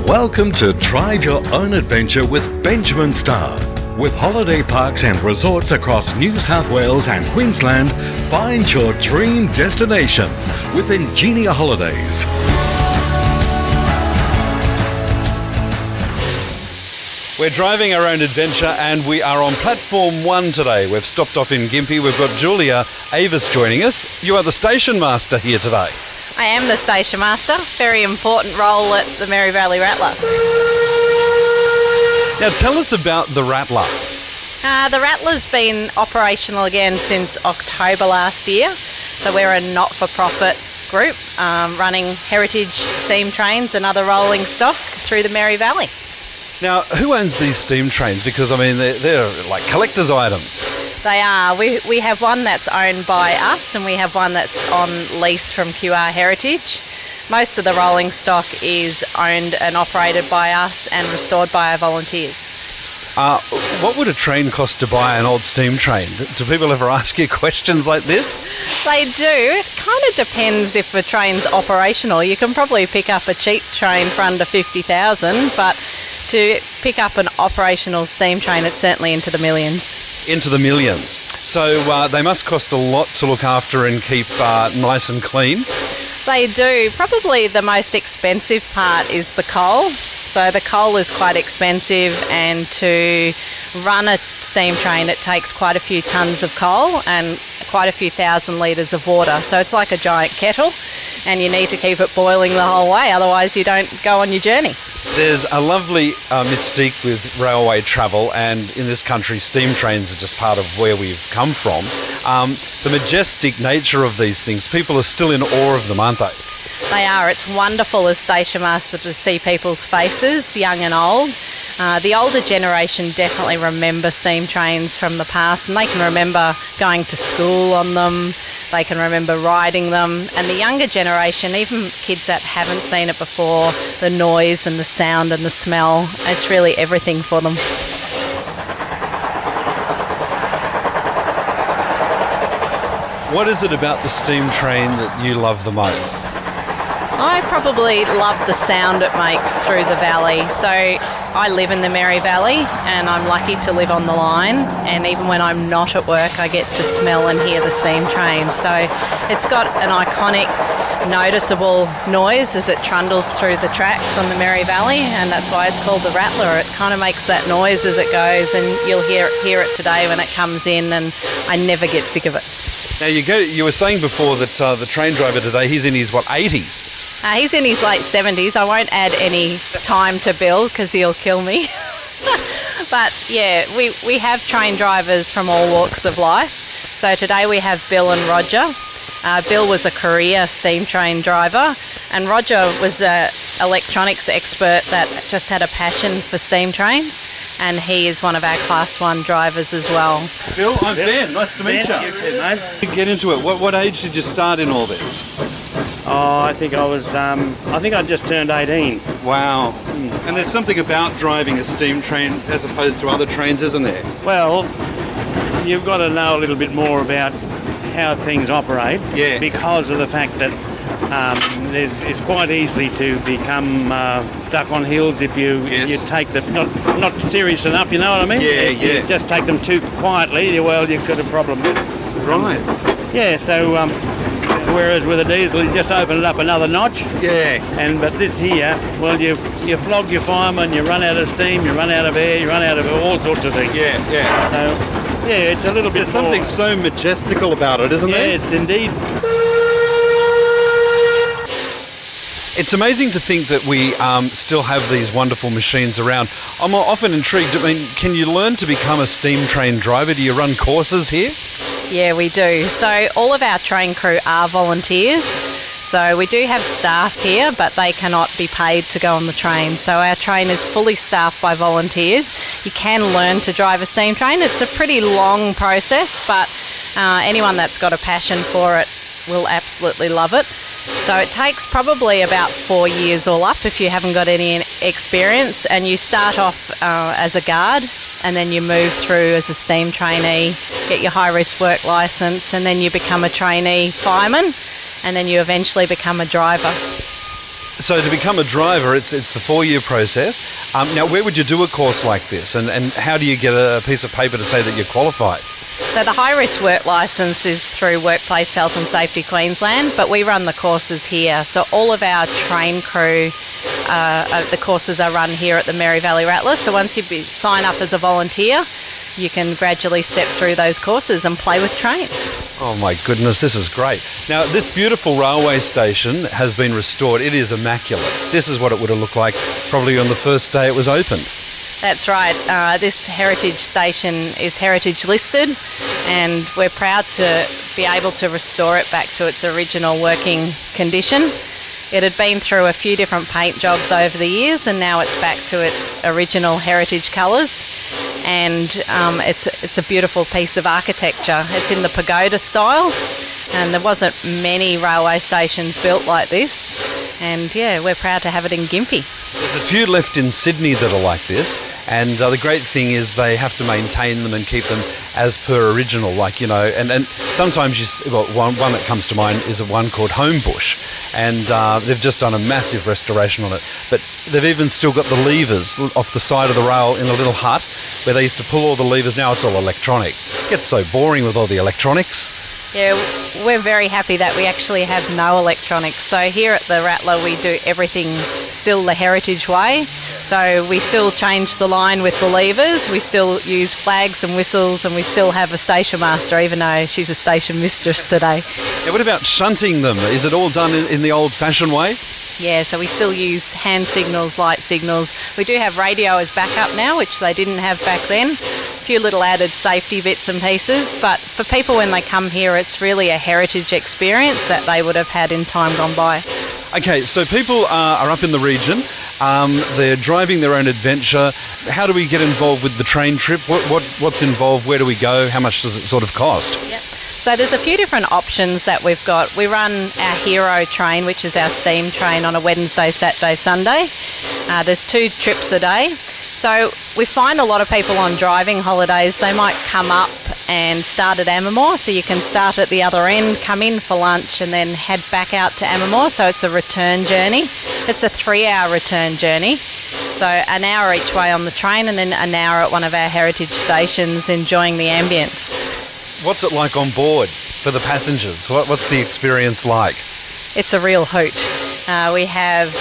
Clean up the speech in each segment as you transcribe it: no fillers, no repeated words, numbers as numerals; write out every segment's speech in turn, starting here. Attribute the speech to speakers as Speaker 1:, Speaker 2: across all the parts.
Speaker 1: Welcome to Drive Your Own Adventure with Benjamin Starr. With holiday parks and resorts across New South Wales and Queensland, find your dream destination with Ingenia Holidays.
Speaker 2: We're driving our own adventure and we are on platform 1 today. We've stopped off in Gympie. We've got Julia Avis joining us. You are the Stationmaster here today.
Speaker 3: I am the Stationmaster. Very important role at the Mary Valley Rattler.
Speaker 2: Now tell us about the Rattler.
Speaker 3: The Rattler's been operational again since October last year. So we're a not-for-profit group running heritage steam trains and other rolling stock through the Mary Valley.
Speaker 2: Now, who owns these steam trains? Because, I mean, they're like collector's items.
Speaker 3: They are. We have one that's owned by us and we have one that's on lease from QR Heritage. Most of the rolling stock is owned and operated by us and restored by our volunteers.
Speaker 2: What would a train cost to buy an old steam train? Do people ever ask you questions like this?
Speaker 3: They do. It kind of depends if the train's operational. You can probably pick up a cheap train for under $50,000, but to pick up an operational steam train, it's certainly into the millions.
Speaker 2: Into the millions. So they must cost a lot to look after and keep nice and clean.
Speaker 3: They do. Probably the most expensive part is the coal. So the coal is quite expensive, and to run a steam train it takes quite a few tonnes of coal and quite a few thousand litres of water. So it's like a giant kettle and you need to keep it boiling the whole way, otherwise you don't go on your journey.
Speaker 2: There's a lovely mystique with railway travel, and in this country steam trains are just part of where we've come from. The majestic nature of these things, people are still in awe of them, aren't they?
Speaker 3: They are. It's wonderful as Stationmaster to see people's faces, young and old. The older generation definitely remember steam trains from the past, and they can remember going to school on them, they can remember riding them. And the younger generation, even kids that haven't seen it before, the noise and the sound and the smell, it's really everything for them.
Speaker 2: What is it about the steam train that you love the most?
Speaker 3: I probably love the sound it makes through the valley. So I live in the Mary Valley and I'm lucky to live on the line, and even when I'm not at work I get to smell and hear the steam train. So it's got an iconic noticeable noise as it trundles through the tracks on the Mary Valley, and that's why it's called the Rattler. It kind of makes that noise as it goes, and you'll hear it today when it comes in, and I never get sick of it.
Speaker 2: Now you were saying before that the train driver today, he's in his 80s?
Speaker 3: He's in his late 70s. I won't add any time to Bill because he'll kill me. But yeah, we have train drivers from all walks of life. So today we have Bill and Roger. Bill was a career steam train driver, and Roger was an electronics expert that just had a passion for steam trains, and he is one of our Class 1 drivers as well.
Speaker 2: Bill, I'm Ben. Nice to meet you.
Speaker 4: You too, mate.
Speaker 2: Get into it. What age did you start in all this?
Speaker 4: Oh, I think I just turned 18.
Speaker 2: Wow. And there's something about driving a steam train as opposed to other trains, isn't there?
Speaker 4: Well, you've got to know a little bit more about how things operate.
Speaker 2: Yeah.
Speaker 4: Because of the fact that it's quite easy to become stuck on hills if you take them not serious enough. You know what I mean?
Speaker 2: Yeah.
Speaker 4: You just take them too quietly. Well, you've got a problem.
Speaker 2: Right.
Speaker 4: Yeah. So. Whereas with a diesel, you just open it up another notch.
Speaker 2: Yeah.
Speaker 4: But this here, well, you flog your fireman, you run out of steam, you run out of air, you run out of all sorts of things.
Speaker 2: Yeah.
Speaker 4: So, yeah, it's a little bit.
Speaker 2: There's something so majestical about it, isn't there?
Speaker 4: Yes, indeed.
Speaker 2: It's amazing to think that we still have these wonderful machines around. I'm often intrigued. I mean, can you learn to become a steam train driver? Do you run courses here?
Speaker 3: Yeah, we do. So all of our train crew are volunteers. So we do have staff here, but they cannot be paid to go on the train. So our train is fully staffed by volunteers. You can learn to drive a steam train. It's a pretty long process, but anyone that's got a passion for it will absolutely love it. So it takes probably about 4 years all up if you haven't got any experience, and you start off as a guard, and then you move through as a steam trainee, get your high-risk work licence, and then you become a trainee fireman, and then you eventually become a driver.
Speaker 2: So to become a driver, it's the 4-year process. Now, where would you do a course like this, and how do you get a piece of paper to say that you're qualified?
Speaker 3: So the high-risk work licence is through Workplace Health and Safety Queensland, but we run the courses here. So all of our train crew, the courses are run here at the Mary Valley Rattler. So once you sign up as a volunteer, you can gradually step through those courses and play with trains.
Speaker 2: Oh my goodness, this is great. Now, this beautiful railway station has been restored. It is immaculate. This is what it would have looked like probably on the first day it was opened.
Speaker 3: That's right. This heritage station is heritage listed, and we're proud to be able to restore it back to its original working condition. It had been through a few different paint jobs over the years, and now it's back to its original heritage colours. And it's a beautiful piece of architecture. It's in the pagoda style, and there wasn't many railway stations built like this. And yeah, we're proud to have it in Gympie.
Speaker 2: There's a few left in Sydney that are like this, and the great thing is they have to maintain them and keep them as per original, like, you know, and sometimes one that comes to mind is one called Homebush, and they've just done a massive restoration on it, but they've even still got the levers off the side of the rail in a little hut where they used to pull all the levers. Now it's all electronic. It gets so boring with all the electronics.
Speaker 3: Yeah, we're very happy that we actually have no electronics. So here at the Rattler, we do everything still the heritage way. So we still change the line with the levers, we still use flags and whistles, and we still have a Stationmaster, even though she's a station mistress today.
Speaker 2: Yeah, what about shunting them? Is it all done in the old-fashioned way?
Speaker 3: Yeah, so we still use hand signals, light signals. We do have radio as backup now, which they didn't have back then. A few little added safety bits and pieces, but for people when they come here, it's really a heritage experience that they would have had in time gone by.
Speaker 2: Okay, so people are up in the region. They're driving their own adventure. How do we get involved with the train trip? What's involved? Where do we go? How much does it sort of cost?
Speaker 3: Yep. So there's a few different options that we've got. We run our hero train, which is our steam train, on a Wednesday, Saturday, Sunday. There's 2 trips a day. So we find a lot of people on driving holidays, they might come up and start at Amamore. So you can start at the other end, come in for lunch, and then head back out to Amamore. So it's a return journey. It's a 3-hour return journey. So an hour each way on the train, and then an hour at one of our heritage stations enjoying the ambience.
Speaker 2: What's it like on board for the passengers? What's the experience like?
Speaker 3: It's a real hoot. We have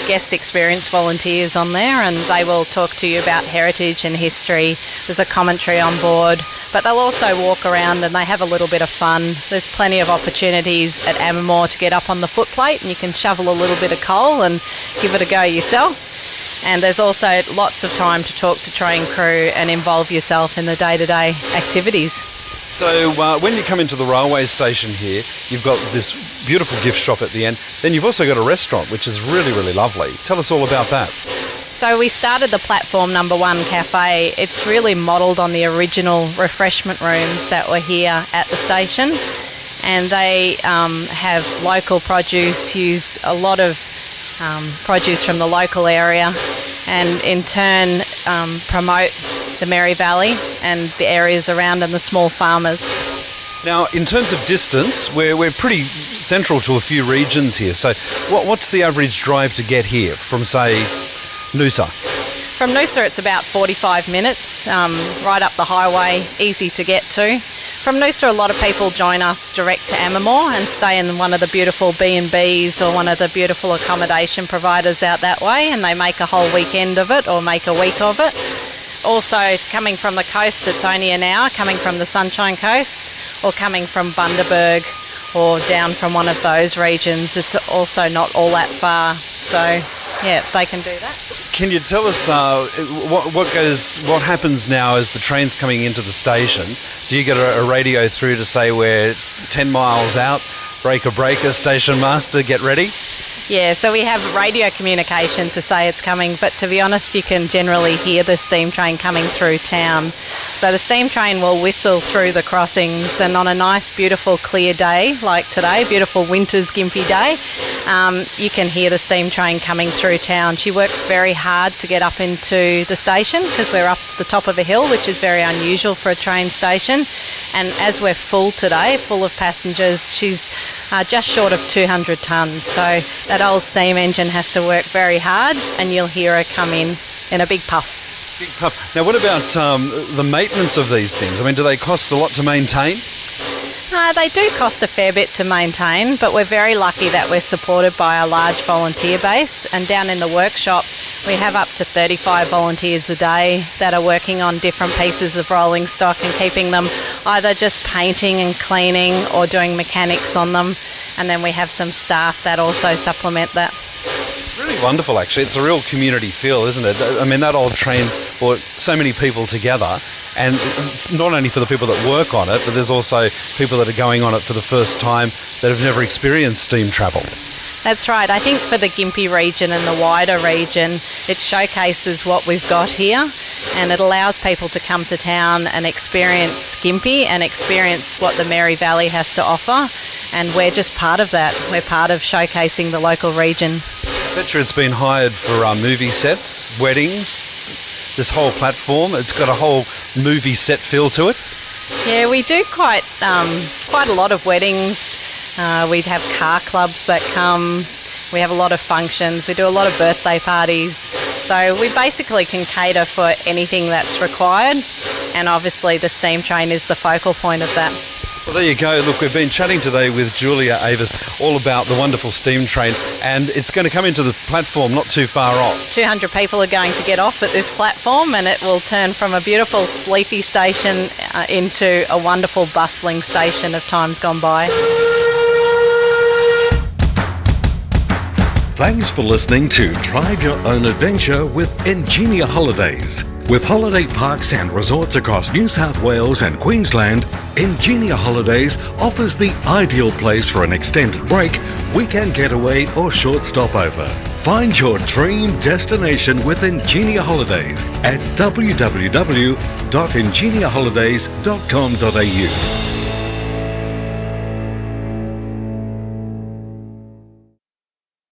Speaker 3: guest experience volunteers on there, and they will talk to you about heritage and history. There's a commentary on board, but they'll also walk around and they have a little bit of fun. There's plenty of opportunities at Amamore to get up on the footplate, and you can shovel a little bit of coal and give it a go yourself. And there's also lots of time to talk to train crew and involve yourself in the day-to-day activities.
Speaker 2: So when you come into the railway station here, you've got this beautiful gift shop at the end. Then you've also got a restaurant, which is really, really lovely. Tell us all about that.
Speaker 3: So we started the Platform Number 1 Cafe. It's really modelled on the original refreshment rooms that were here at the station. And they have local produce, use a lot of produce from the local area, and in turn promote the Mary Valley and the areas around and the small farmers.
Speaker 2: Now, in terms of distance, we're pretty central to a few regions here. So what's the average drive to get here from, say, Noosa?
Speaker 3: From Noosa, it's about 45 minutes, right up the highway, easy to get to. From Noosa, a lot of people join us direct to Amamore and stay in one of the beautiful B&Bs or one of the beautiful accommodation providers out that way, and they make a whole weekend of it or make a week of it. Also, coming from the coast, it's only an hour, coming from the Sunshine Coast or coming from Bundaberg or down from one of those regions. It's also not all that far, so yeah, they can do that.
Speaker 2: Can you tell us what happens now as the train's coming into the station? Do you get a radio through to say we're 10 miles out, breaker, Stationmaster, get ready?
Speaker 3: Yeah, so we have radio communication to say it's coming, but to be honest, you can generally hear the steam train coming through town. So the steam train will whistle through the crossings, and on a nice, beautiful, clear day like today, beautiful winter's Gympie day, you can hear the steam train coming through town. She works very hard to get up into the station because we're up the top of a hill, which is very unusual for a train station. And as we're full today, full of passengers, she's just short of 200 tonnes. So that That old steam engine has to work very hard, and you'll hear her come in a big puff.
Speaker 2: Big puff. Now, what about the maintenance of these things? I mean, do they cost a lot to maintain?
Speaker 3: They do cost a fair bit to maintain, but we're very lucky that we're supported by a large volunteer base. And down in the workshop, we have up to 35 volunteers a day that are working on different pieces of rolling stock and keeping them either just painting and cleaning or doing mechanics on them. And then we have some staff that also supplement that.
Speaker 2: It's really wonderful, actually. It's a real community feel, isn't it? I mean, that old train's brought so many people together, and not only for the people that work on it, but there's also people that are going on it for the first time that have never experienced steam travel.
Speaker 3: That's right. I think for the Gympie region and the wider region, it showcases what we've got here, and it allows people to come to town and experience Gympie and experience what the Mary Valley has to offer, and we're just part of that. We're part of showcasing the local region.
Speaker 2: I bet you it's been hired for movie sets, weddings, this whole platform. It's got a whole movie set feel to it.
Speaker 3: Yeah, we do quite a lot of weddings. We have car clubs that come. We have a lot of functions. We do a lot of birthday parties. So we basically can cater for anything that's required. And obviously the steam train is the focal point of that.
Speaker 2: Well, there you go. Look, we've been chatting today with Julia Avis all about the wonderful steam train, and it's going to come into the platform not too far off. 200
Speaker 3: people are going to get off at this platform, and it will turn from a beautiful sleepy station into a wonderful bustling station of times gone by.
Speaker 1: Thanks for listening to Drive Your Own Adventure with Ingenia Holidays. With holiday parks and resorts across New South Wales and Queensland, Ingenia Holidays offers the ideal place for an extended break, weekend getaway or short stopover. Find your dream destination with Ingenia Holidays at www.ingeniaholidays.com.au.